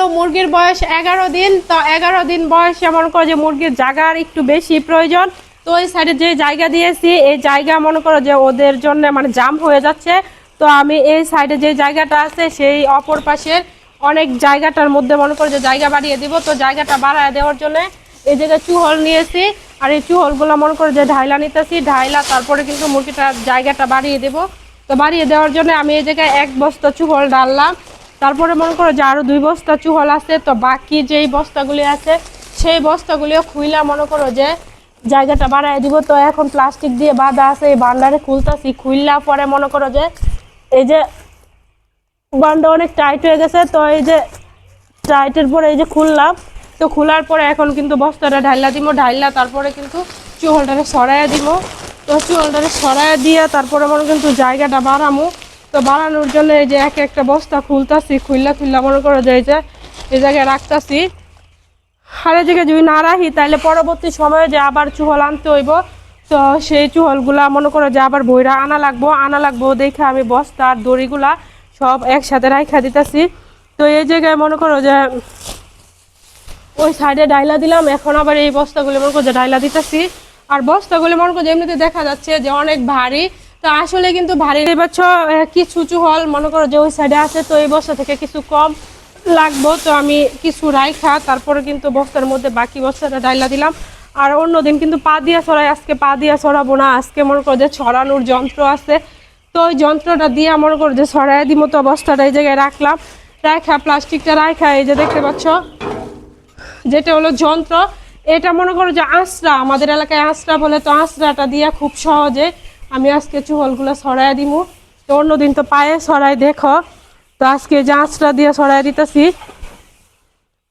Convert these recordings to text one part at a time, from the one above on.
হলো মুরগির বয়স 11 দিন। তো 11 দিন বয়সে মনে করো যে মুরগির জায়গার একটু বেশি প্রয়োজন। তো ওই সাইডে যে জায়গা দিয়েছি এই জায়গা মনে করো যে ওদের জন্য মানে জাম হয়ে যাচ্ছে। তো আমি এই সাইডে যে জায়গাটা আছে সেই অপর পাশের অনেক জায়গাটার মধ্যে মনে করো যে জায়গা বাড়িয়ে দিব। তো জায়গাটা বাড়ায় দেওয়ার জন্য এই জায়গায় চুহল নিয়েছি। আর এই চুহলগুলো মনে করো যে ঢাইলা নিতেছি, ঢাইলা তারপরে কিন্তু মুরগিটার জায়গাটা বাড়িয়ে দেব। তো বাড়িয়ে দেওয়ার জন্য আমি এই জায়গায় 1 বস্তা চুহল ডাললাম। তারপরে মনে করো যে আরও 2 বস্তা চুহল আছে। তো বাকি যেই বস্তাগুলি আছে সেই বস্তাগুলিও খুইলা মনে করো যে জায়গাটা বাড়ায় দিব। তো এখন প্লাস্টিক দিয়ে বাঁধা আছে, এই বান্ডারে খুলতেছি। খুললা পরে মনে করো যে এই যে বান্ডা অনেক টাইট হয়ে গেছে। তো এই যে টাইটের পরে এই যে খুললাম। তো খোলার পরে এখন কিন্তু বস্তাটা ঢাইলা দিব, ঢাইলা তারপরে কিন্তু চুহলটারে সরাইয়া দিব। তো চুহলটারে সরাইয়া দিয়ে তারপরে মনে কিন্তু জায়গাটা বাড়ামো। তো বাড়ানোর জন্য এই যে একটা বস্তা খুলতাছি, খুললা মনে করো যে এই জায়গায় রাখতাছি। আর এই জায়গায় যদি না রাখি তাহলে পরবর্তী সময়ে যে আবার চুহল আনতে হইব। তো সেই চুহলগুলা মনে করো যে আবার বইরা আনা লাগবো দেখে আমি বস্তার দড়িগুলা সব একসাথে রাখা দিতেছি। তো এই জায়গায় মনে করো যে ওই সাইডে ডাইলা দিলাম, এখন আবার এই বস্তাগুলি মনে করো যে ডাইলা দিতেছি। আর বস্তাগুলি মনে করো যে এমনিতে দেখা যাচ্ছে যে অনেক ভারী, তো আসলে কিন্তু ভারী বছর কিছু চুহল মনে করো যে ওই সাইডে আছে। তো এই বস্তা থেকে কিছু কম লাগবো, তো আমি কিছু রাইখা তারপরে কিন্তু বস্তার মধ্যে বাকি বস্তাটা ডাইলা দিলাম। আর অন্যদিন কিন্তু পা দিয়া ছড়াই, আজকে পা দিয়া ছড়াবো না, আজকে মনে করো যে ছড়ানোর যন্ত্র আছে। তো ওই যন্ত্রটা দিয়ে মনে করো যে ছড়াই দিব। তো বস্তাটা এই জায়গায় রাখলাম, রাখা প্লাস্টিকটা রাখা এই যে দেখতে পাচ্ছ যেটা হলো যন্ত্র, এটা মনে করো যে আঁচড়া, আমাদের এলাকায় আঁচড়া বলে। তো আঁচড়াটা দিয়ে খুব সহজে আমি আজকে চুহলগুলো ছড়াই দিব। তো অন্যদিন তো পায়ে ছড়াই দেখো, তো আজকে যে আঁচড়া দিয়ে ছড়াই দিতেছি।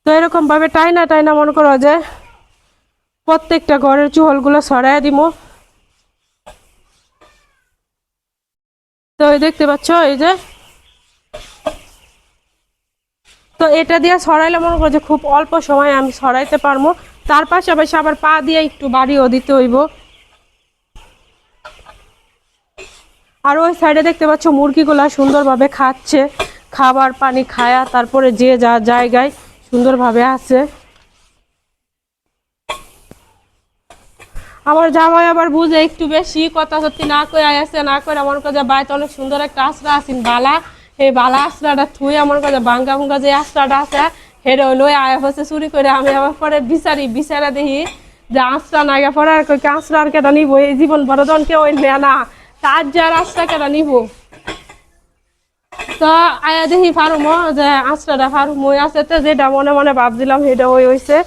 তো এরকম ভাবে টাইনা মনে করো যে প্রত্যেকটা ঘরের চুহলগুলো ছড়াই দিব। তো এই দেখতে পাচ্ছ এই যে, তো এটা দিয়ে ছড়াইলে মনে করো যে খুব অল্প সময় আমি ছড়াইতে পারবো। তার পাশাপাশি আবার পা দিয়ে একটু বাড়িও দিতে হইব। আর ওই সাইডে দেখতে পাচ্ছ মুরগিগুলা সুন্দরভাবে খাচ্ছে, খাবার পানি খায়া তারপরে যে যা জায়গায় সুন্দরভাবে আছে। আমার জামাই আবার বুঝে একটু বেশি কথা সত্যি না করে আসে, না করে আমার কাছে বাড়িতে অনেক সুন্দর একটা আশ্রা আছেন বালা, এই বালা আশ্রাটা থুই আমার কাছে ভাঙ্গা ভুঙ্গা যে আশ্রাটা আছে হেরে লই আয়া হচ্ছে চুরি করে। আমি আবার পরে বিচারা দেখি যে আশ্রা নাগা পরে আর কই আশ্রার কেটা নিবো, এই জীবন বড়জন কেউ নেয় না, তার যার আশ্রা কেটা নিবো। তো আয়া দেখি ফারুমো যে আশ্রাটা ফারুম ওই আছে, তো যেটা মনে মনে ভাবছিলাম সেটা ওই হয়েছে,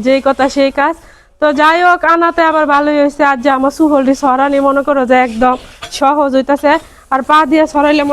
যেই কথা সেই কাজ। তো যাই হোক আনাতে আবার ভালোই হয়েছে। আর যে আমার চুহলটি ছড়ানি মনে করো যে একদম সহজ হইতাছে। আর পা দিয়ে ছড়াইলে